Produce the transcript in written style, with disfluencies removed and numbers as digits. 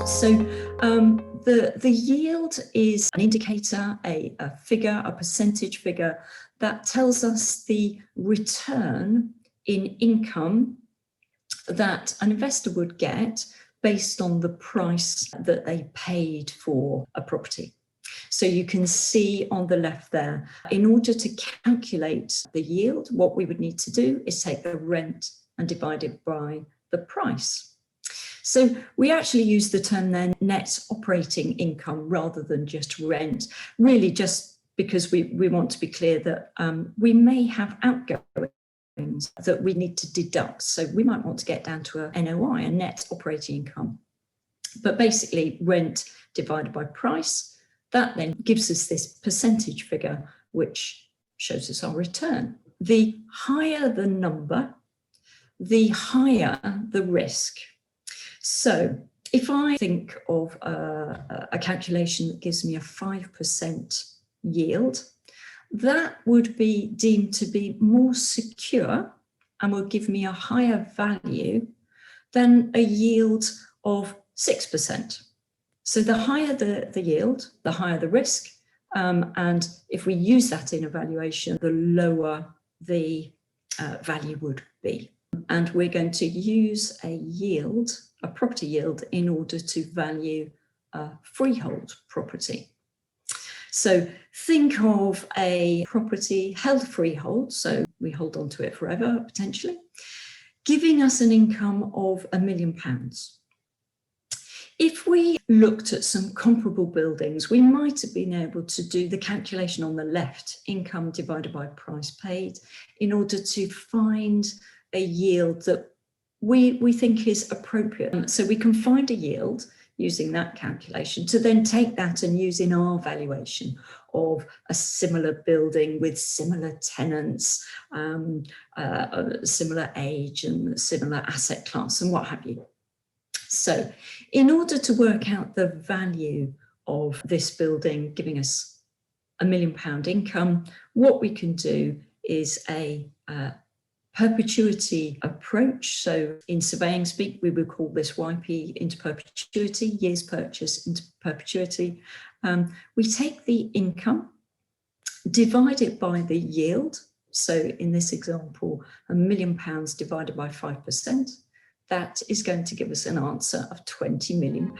So the yield is an indicator, a figure, a percentage figure that tells us the return in income that an investor would get based on the price that they paid for a property. So you can see on the left there, in order to calculate the yield, what we would need to do is take the rent and divide it by the price. So we actually use the term then net operating income rather than just rent, really just because we want to be clear that we may have outgoings that we need to deduct. So we might want to get down to a NOI, a net operating income. But basically rent divided by price, that then gives us this percentage figure, which shows us our return. The higher the number, the higher the risk. So if I think of a calculation that gives me a 5% yield, that would be deemed to be more secure and will give me a higher value than a yield of 6%. So the higher the yield, the higher the risk. And if we use that in evaluation, the lower the value would be. And we're going to use a yield, a property yield, in order to value a freehold property. So think of a property held freehold, so we hold on to it forever, potentially, giving us an income of £1 million. If we looked at some comparable buildings, we might have been able to do the calculation on the left, income divided by price paid, in order to find a yield that we think is appropriate. So we can find a yield using that calculation to then take that and use in our valuation of a similar building with similar tenants, similar age and similar asset class and what have you. So in order to work out the value of this building giving us £1 million income, what we can do is a perpetuity approach. So in surveying speak, we would call this YP into perpetuity, years purchase into perpetuity. We take the income, divide it by the yield. So in this example, £1 million divided by 5%, that is going to give us an answer of £20 million.